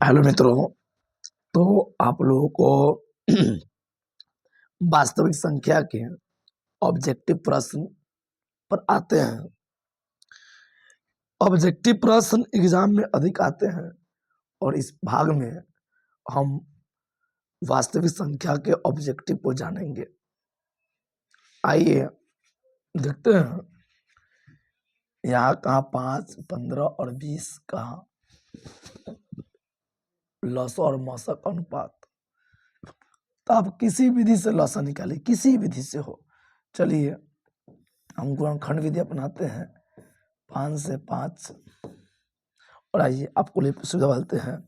Hello मित्रों। तो आप लोगों को वास्तविक संख्या के ऑब्जेक्टिव प्रश्न पर आते हैं। ऑब्जेक्टिव प्रश्न एग्जाम में अधिक आते हैं और इस भाग में हम वास्तविक संख्या के ऑब्जेक्टिव को जानेंगे। आइए देखते हैं यहाँ कहाँ 5, 15 और 20 का लॉस और मौसक अनुपात। तो आप किसी विधि से लॉस निकालिए, किसी विधि से हो। चलिए हम गुणनखंड विधि अपनाते हैं। 5 से 5 और आइए आपको लिए सुविधा डालते हैं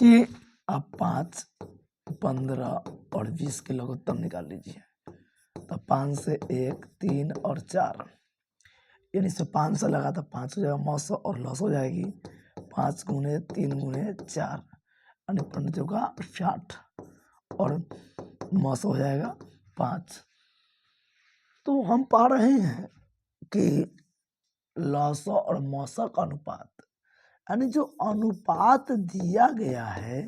कि आप 5, 15 और 20 के लघुत्तम निकाल लीजिए। तो 5 से 1, 3 और 4, यानी से 5 से लगा तो 5 हो जाएगा, मौसम और लॉस हो जाएगी 5 गुने 3 गुने 4, यानी 15 का 60 और मौसम हो जाएगा 5। तो हम पा रहे हैं कि लॉस और मौसक अनुपात, यानी जो अनुपात दिया गया है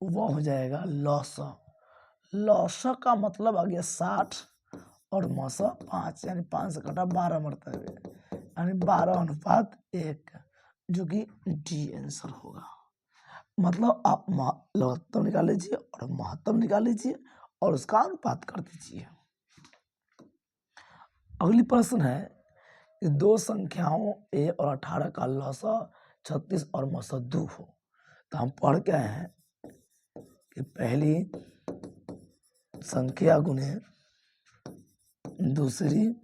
वह हो जाएगा लॉस। लॉस का मतलब आ गया 60 और मौसा 5, यानी 5 से कटा 12 मरतबे, यानी 12:1, जो कि डी आंसर होगा। मतलब आप लघुत्तम निकाल लीजिए और महत्तम निकाल लीजिए और उसका अनुपात कर दीजिए। अगली प्रश्न है कि दो संख्याओं a और 18 का लौसा 36 और मौसा 2 हो। तो हम पढ़ के आए हैं कि पहली संख्या गुने दूसरी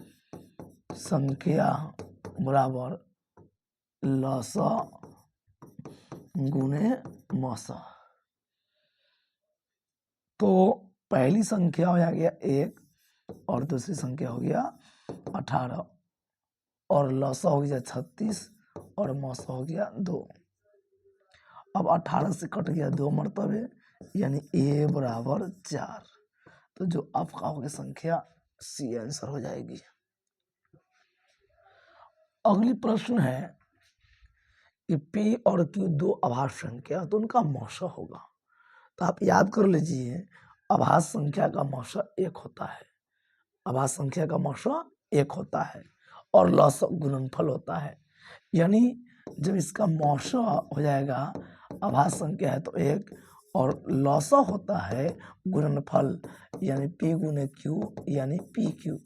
संख्या बराबर लौसा गुने मौसा। तो पहली संख्या हो गया 1 और दूसरी संख्या हो गया 18 और लौसा हो गया 36 और मौसा हो गया 2। अब 18 से कट गया 2 मरतबे, यानी a बराबर 4। तो जो आपका होगी संख्या सी आंसर हो जाएगी। अगली प्रश्न है कि p और q दो अभाज्य संख्या, तो उनका मौसा होगा। तो आप याद कर लीजिए, अभाज्य संख्या का मौसा 1 होता है, अभाज्य संख्या का मौसा 1 होता है और लौसा गुणनफल होता है। यानी जब इसका मौसा हो जाएगा, अभाज्य संख्या है तो 1 और लौसा होता है गुणनफल, यानी p गुने q, यानी pq।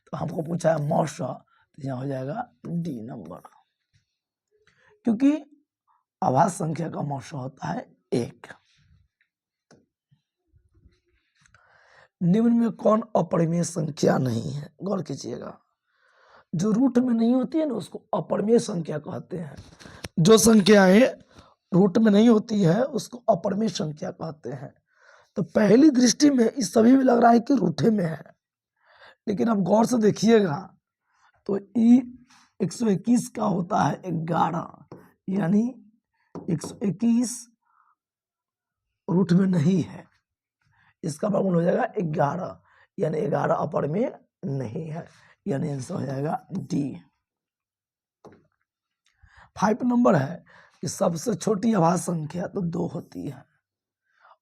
तो हमको पूछा है मौसा, तो यहाँ हो जाएगा डी नंबर, क्योंकि अभाज्य संख्या का मौसा होता है 1। निम्न में कौन अपरिमेय संख्या नहीं है? गौर कीजिएगा, जो रूट में नहीं होती है ना उसको अपरिमेय संख्या कहते हैं। जो संख्याएं रूट में नहीं होती है उसको अपरिमेय संख्या कहते हैं। तो पहली दृष्टि में इस सभी में लग रहा है कि रूठे में है, लेकिन अब गौर से देखिएगा तो ई 121 का होता है 11, यानी 121 रूट में नहीं है, इसका वर्गमूल हो जाएगा 11, यानी 11 अपरिमेय नहीं है, यानी आंसर हो जाएगा डी। 5 नंबर है कि सबसे छोटी अभाज्य संख्या तो 2 होती है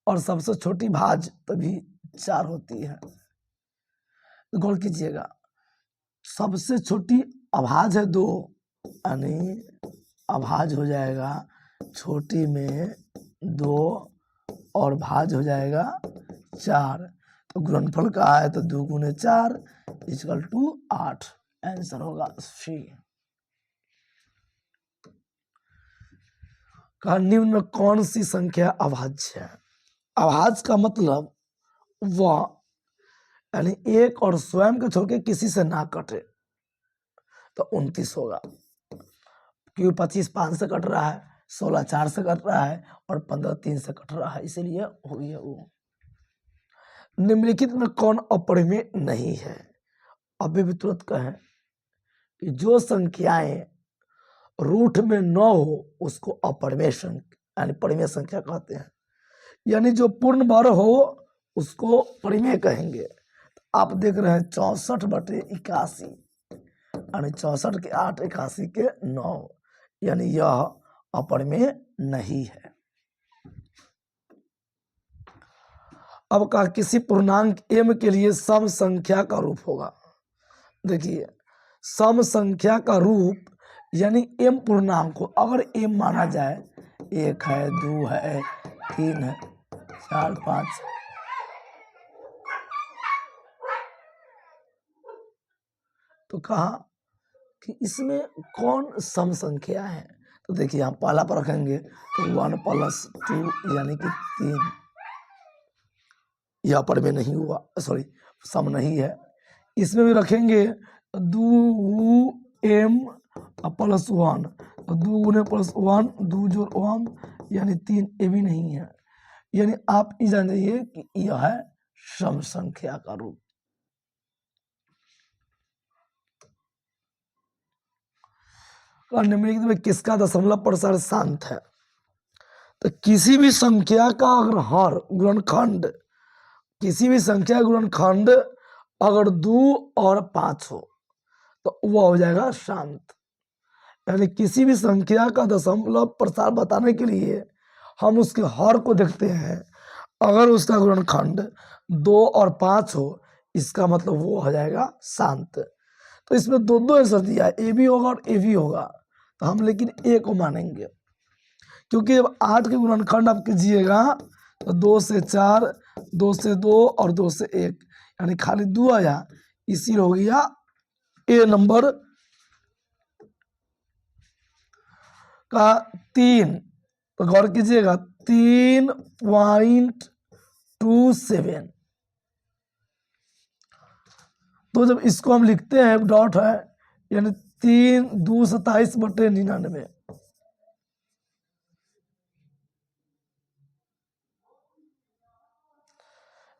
और सबसे छोटी भाज्य तभी 4 होती है। गौर कीजिएगा, सबसे छोटी अभाज्य है 2, यानी अभाज्य हो जाएगा छोटी में 2 और भाज्य हो जाएगा 4। तो गुणनफल का है तो 2 गुने 4 इक्वल टू 8, आंसर होगा सी। का निम्न में कौन सी संख्या अभाज्य है? अभाज्य का मतलब वह, यानी एक और स्वयं के छोड़ के किसी से ना कटे, तो 29 होगा। क्यों 25 5 से कट रहा है, 16 4 से कट रहा है और 15 3 से कट रहा है, इसीलिए हो गया वो। निम्नलिखित में कौन अपरिमेय नहीं है? अभी भी तुरंत कहें कि जो संख्याएं रूट में न हो उसको अपरिमेय संख्या यानी परिमेय संख्या कहते हैं, यानी जो पूर्ण वर्ग हो उसको परिमेय कहेंगे। तो आप देख रहे हैं 64/81, यानी 64 के 8, 81 के 9, यानी यह अपरिमेय नहीं है। अब कहा किसी पूर्णांक m के लिए सम संख्या का रूप होगा। देखिए सम संख्या का रूप यानी m पूर्णांक को अगर m माना जाए 1 है 2 है 3 है 4 5, तो कहा कि इसमें कौन सम संख्या है। तो देखिए हम पहला पर रखेंगे तो 1 + 2 यानी कि 3, यहाँ पर में नहीं हुआ, सॉरी सम नहीं है। इसमें भी रखेंगे 2m + 1, तो 2 × 1 2 + 1 यानी 3, ये भी नहीं है। यानी आप ये जान जाइए कि यह है सम संख्या का रूप। निम्नलिखित में किसका दशमलव प्रसार शांत है। तो किसी भी संख्या का अगर हर गुणनखंड, किसी भी संख्या गुणनखंड अगर 2 और 5 हो तो वह हो जाएगा शांत। यानी किसी भी संख्या का दशमलव प्रसार बताने के लिए हम उसके हर को देखते हैं, अगर उसका गुणनखंड 2 और 5 हो इसका मतलब वो हो जाएगा शांत। तो इसमें दो आंसर दिया है, ए भी होगा और ए भी होगा, तो हम लेकिन ए को मानेंगे, क्योंकि जब 8 के गुणनखंड आप कीजिएगा तो 2 से 4, 2 से 2 और 2 से 1 यानी खाली 2 आया, इसी हो गया ए नंबर का 3। तो गौर कीजिएगा 3.27। तो जब इसको हम लिखते हैं डॉट है यानी 3 2 27/99,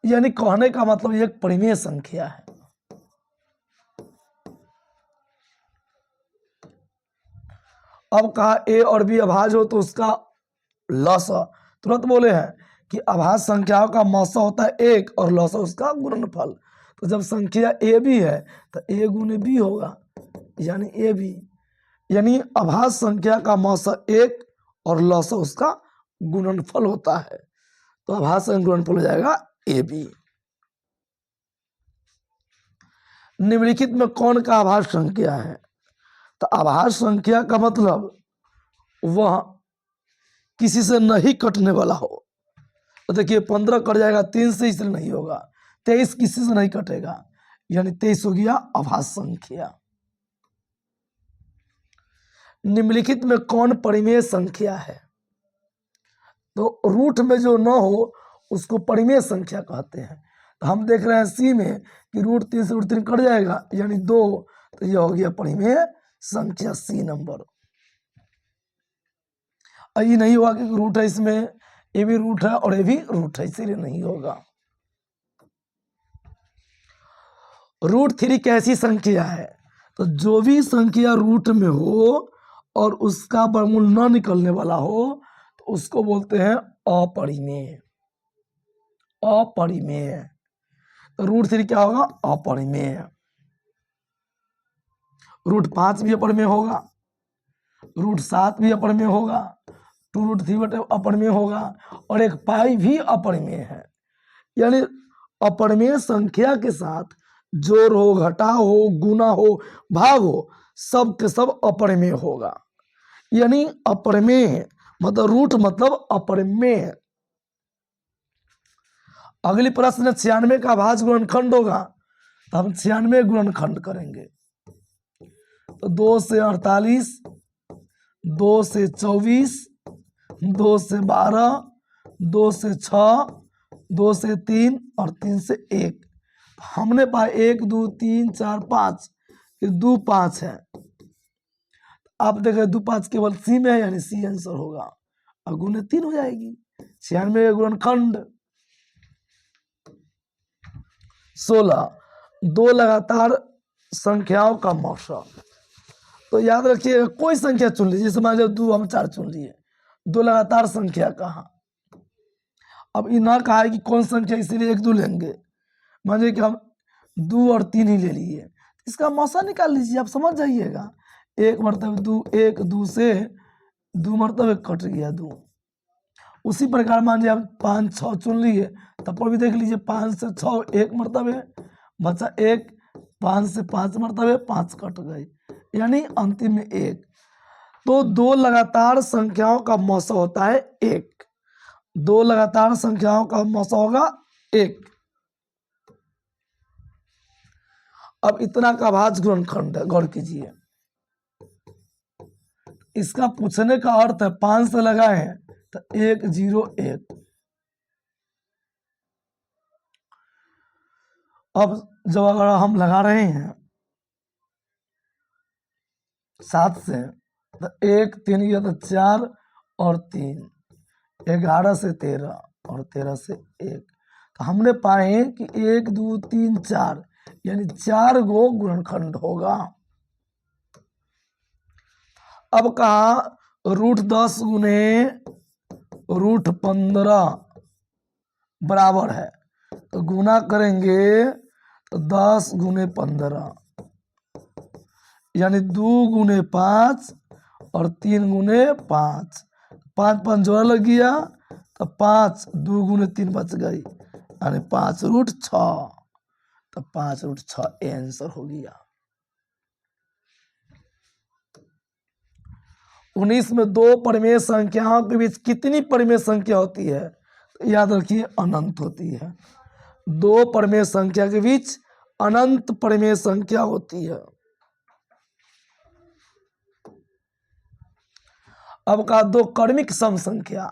यानी कहने का मतलब ये एक परिमेय संख्या है। अब कहा ए और बी अभाज्य हो तो उसका लसा, तुरंत बोले हैं कि अभाज्य संख्याओं का मौसा होता है 1 और लसा उसका गुणनफल। तो जब संख्या ए बी है तो ए गुने बी होगा, यानी ए बी, यानी अभाज्य संख्या का मौसा 1 और लसा उसका गुणनफल होता है, तो अभाज्य संख्या गुणनफल हो जाएगा ए बी। निम्नलिखित में कौन का अभाज्य संख्या है। तो अभाज्य संख्या का मतलब वह किसी से नहीं कटने वाला हो। तो देखिए 15 कट जाएगा 3 से, इसलिए नहीं होगा। 23 किसी से नहीं कटेगा, यानी 23 हो गया अभाज्य संख्या। निम्नलिखित में कौन परिमेय संख्या है। तो रूट में जो न हो उसको परिमेय संख्या कहते हैं। तो हम देख रहे हैं सी में कि √3 से √3 कट जाएगा यानी 2, तो यह हो गया परिमेय संख्या सी नंबर। ये नहीं हुआ कि रूट है इसमें, ये भी रूट है और ये भी रूट है, इसीलिए नहीं होगा। √3 कैसी संख्या है। तो जो भी संख्या रूट में हो और उसका वर्गमूल न निकलने वाला हो तो उसको बोलते हैं अपरिमेय। अपरिमेय। तो √3 क्या होगा, अपरिमेय। √5 भी अपरिमेय होगा, √7 भी अपरिमेय होगा, 2√3 अपरिमेय होगा, और एक पाई भी अपरिमेय है। यानी अपरिमेय संख्या के साथ जोड़ हो, घटा हो, गुना हो, भाग हो, सब के सब अपरिमेय होगा। यानी अपरिमेय मतलब रूट मतलब अपरिमेय। अगली प्रश्न 96 का अभाज्य गुणनखंड होगा, तो हम 96 गुणनखंड करेंगे। तो 2 से 48, 2 से 24, 2 से 12, 2 से 6, 2 से 3 और 3 से 1। हमने पाया 1 2 3 4 5, 2 5 है। आप देखें 2 5 केवल सी में है, यानी सी आंसर होगा, और गुने 3 हो जाएगी। 96 गुणनखंड 16, 2 लगातार संख्याओं का मौसा। तो याद रखिएगा कोई संख्या चुन लीजिए, जैसे मान लीजिए 2 हम 4 चुन लिए, 2 लगातार संख्या कहा। अब इन्हें कहा है कि कौन संख्या, इसीलिए 1 2 लेंगे। मान लीजिए कि हम 2 और 3 ही ले लिए, इसका मौसा निकाल लीजिए, आप समझ जाइएगा। एक मरतबे दो, एक दो से दो मरतबे कट गया दो। उसी प्रकार मान लीजिए आप 5 6 चुन लिए, तब पर भी देख लीजिए 5 से 6 एक मरतबे बचा एक, 5 से 5 मरतबे 5 कट गए, यानी अंतिम में एक। तो दो लगातार संख्याओं का मौसा होता है एक। दो लगातार संख्याओं का मौसा होगा एक। अब इतना का भाज्य गुणनखंड है, गौर कीजिए। इसका पूछने का अर्थ है 5 से लगाए तो 1 0 1। अब जब अगर हम लगा रहे हैं 7 से तो 1 3 गया तो 4 और 3, 11 से 13 और 13 से 1। तो हमने पाए कि 1 2 3 4 यानी 4 गो गुणनखंड होगा। अब कहा √10 गुने √15 बराबर है, तो गुना करेंगे तो 10 गुने 15 यानी 2 गुने 5 और 3 गुने 5। 5 5 जोड़ा लग गया तो 5, 2 गुने 3 बच गई यानी 5√6। तो 5√6 आंसर हो गया। 19 में दो परिमेय संख्याओं के बीच कितनी परिमेय संख्या होती है? तो याद रखिए अनंत होती है। दो परिमेय संख्या के बीच अनंत परिमेय संख्या होती है। अब कहा दो क्रमिक सम संख्या,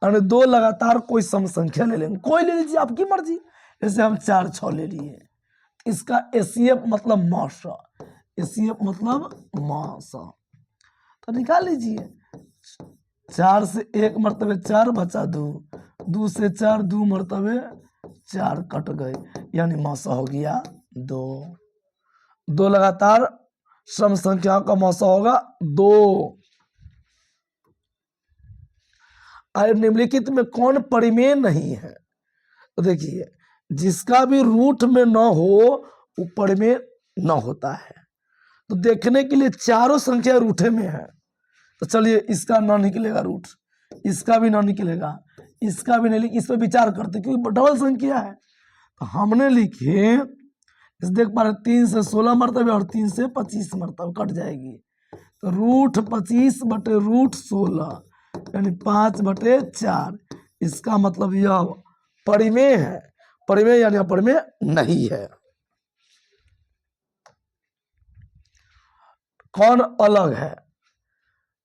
यानी दो लगातार कोई सम संख्या ले लेंगे, कोई ले लीजिए आपकी मर्जी। जैसे हम 4 6 ले लिए, इसका एसीएफ मतलब मासा, एसीएफ मतलब मासा, तो निकाल लीजिए। 4 से 1 मरतबे 4 बचा 2, 2 से 4 2 मरतबे 4 कट गए यानी मासा हो गया 2। दो लगातार सम संख्याओं का मासा होगा 2। निम्नलिखित में कौन परिमेय नहीं है? तो देखिए जिसका भी रूट में न हो वो परिमेय न होता है। तो देखने के लिए चारों संख्या रूठे में है, तो चलिए इसका न निकलेगा रूट, इसका भी न निकलेगा, इसका भी नहीं, इस पर विचार करते क्योंकि डबल संख्या है। तो हमने लिखे इस देख पा रहे 3 से 16 मरतबे और 3 से 25 मरतबे कट जाएगी, तो √25 बटे √16 यानी 5/4। इसका मतलब यह परिमेय है, परिमेय यानी अपरिमेय नहीं है। कौन अलग है?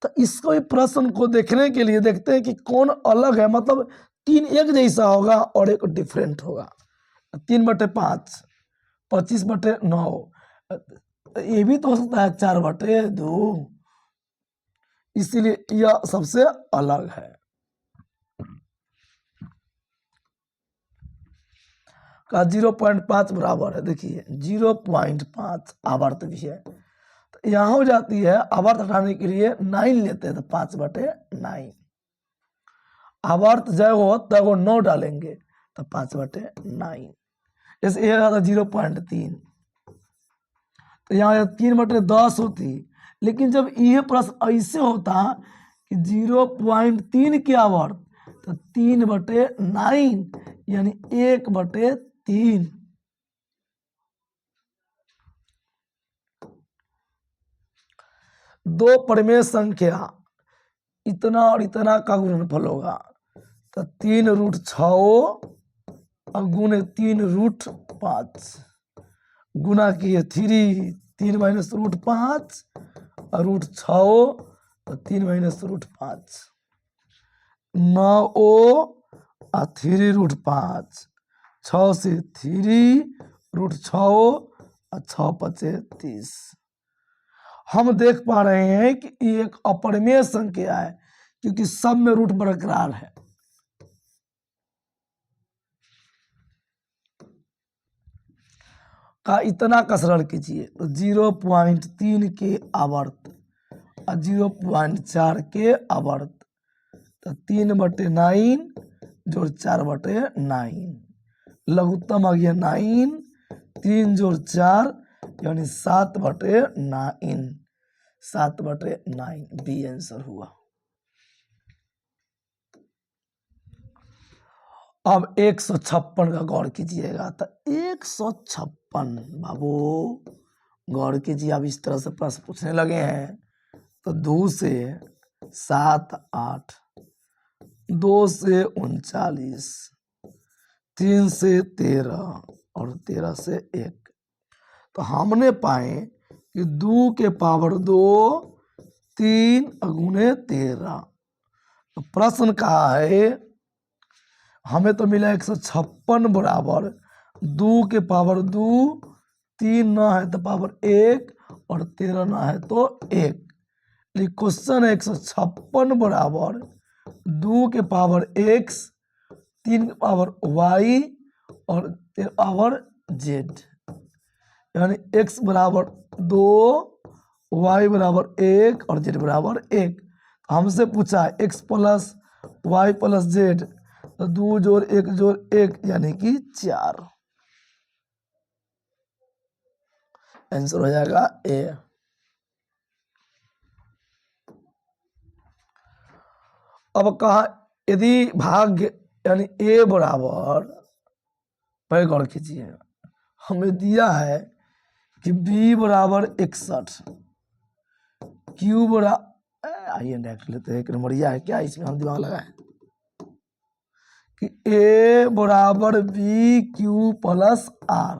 तो इसको भी प्रश्न को देखने के लिए देखते हैं कि कौन अलग है, मतलब 3 एक जैसा होगा और एक डिफरेंट होगा। 3/5 25/9, ये भी तो हो सकता है 4/2, इसीलिए यह सबसे अलग है। का 0.5 बराबर है, देखिए 0.5 आवर्त भी है, तो यहां हो जाती है। आवर्त हटाने के लिए 9 लेते हैं तो 5/9, आवर्त जय हो तब वो 9 डालेंगे तो 5/9। जैसे ये था 0.3, तो यहाँ 3/10 होती, लेकिन जब यह प्रश्न ऐसे होता कि 0.3 की आवर्त तो 3/9 यानी 1/3। दो परिमेय संख्या इतना और इतना का गुणनफल होगा, तो 3√6 और गुने 3√5 गुना किए 3 माइनस √5 और √6 और 3 माइनस √5 9 और 3√5 6 से 3√6 और 6 5 30। हम देख पा रहे हैं कि ये एक अपरिमेय संख्या है क्योंकि सब में रूट बरकरार है। का इतना कसरत कीजिए तो 0.3 के आवर्त और 0.4 के आवर्त, तो 3/9 जोड़ 4/9, लघुत्तम आ गया 9, 3 जोड़ 4 यानी 7/9, 7/9 बी आंसर हुआ। अब 156 का गौर कीजिएगा। तो 156 बाबू गौर कीजिए। अब इस तरह से प्रश्न पूछने लगे हैं तो 2 से 7 8, 2 से 39, 3 से 13 और 13 से 1। तो हमने पाए कि 2 के पावर 2 3 गुने 13। तो प्रश्न कहा है, हमें तो मिला 156 बराबर 2 के पावर 2, 3 ना है तो पावर 1 और 13 ना है तो 1। क्वेश्चन है 156 बराबर 2 के पावर x, 3 के पावर y और पावर z, यानी x बराबर 2, y बराबर 1 और z बराबर 1। हमसे पूछा x plus y plus z, तो 2 जोड़ 1 जोड़ 1 यानी कि 4। आंसर हो जाएगा ए। अब कहा यदि भाग्य यानी ए बराबर, पहले गौर कीजिए, हमें दिया है कि बी बराबर 61, क्यू बराबर, आइए नेक्स्ट लेते हैं, एक नंबरिया है क्या इसमें, हम दिमाग लगाए कि ए बराबर B Q plus R.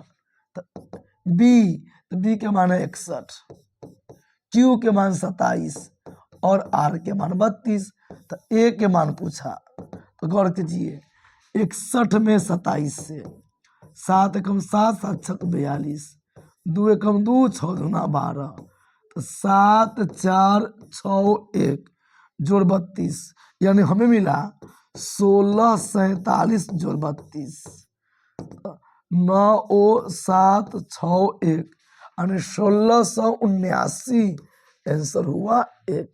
B के मान है 61, क्यू के मान 27 और आर के मान 32। तो ए के मान पूछा तो गौर कीजिए, 61 में 27 से 7 एकम 7, 7 छक 42, 2 एकम 2, 6 दूना 12, तो 7 4 6 1 जोड़ 32, यानी हमें मिला 1647 जोड़ 32, 9 7 6 1 यानी 1679 आंसर हुआ 1।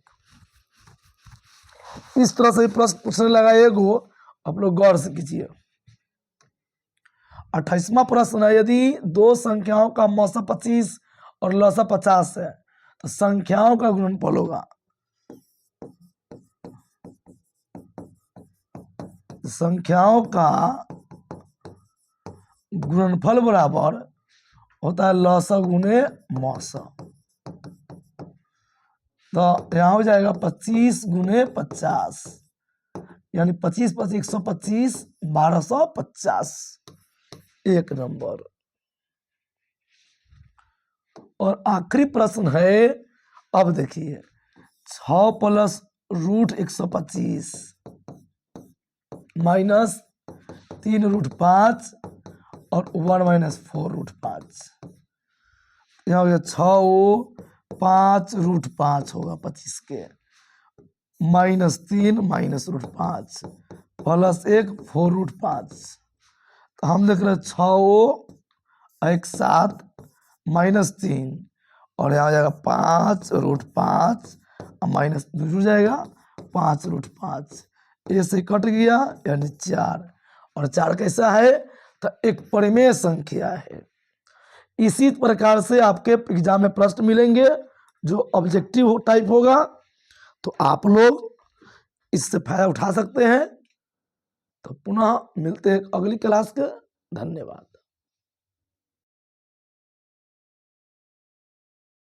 इस तरह से प्रश्न पूछने लगा एगो, आप लोग गौर से कीजिए। 28वां प्रश्न है, यदि दो संख्याओं का मौसा 25 और लसा 50 है तो संख्याओं का गुणनफल होगा। संख्याओं का गुणनफल बराबर होता है लसा गुने मौसा। तो यहाँ हो जाएगा 25 गुने 50, यानी 25 + 125 1250, एक नंबर। और आखिरी प्रश्न है, अब देखिए 6 + √125 माइनस 3√5 और 1 - 4√5। यहाँ हो गया 6 5√5 होगा 25 के, -3 -√5 प्लस 1 4√5। तो हम देख रहे हैं 6 1 7 -3 और यहाँ हो जाएगा 5√5 माइनस जुड़ जाएगा 5√5, ए से कट गया यानी 4। और 4 कैसा है तो एक परिमेय संख्या है। इसी प्रकार से आपके एग्जाम में प्रश्न मिलेंगे जो ऑब्जेक्टिव टाइप होगा, तो आप लोग इससे फायदा उठा सकते हैं। तो पुनः मिलते हैं अगली क्लास के। धन्यवाद।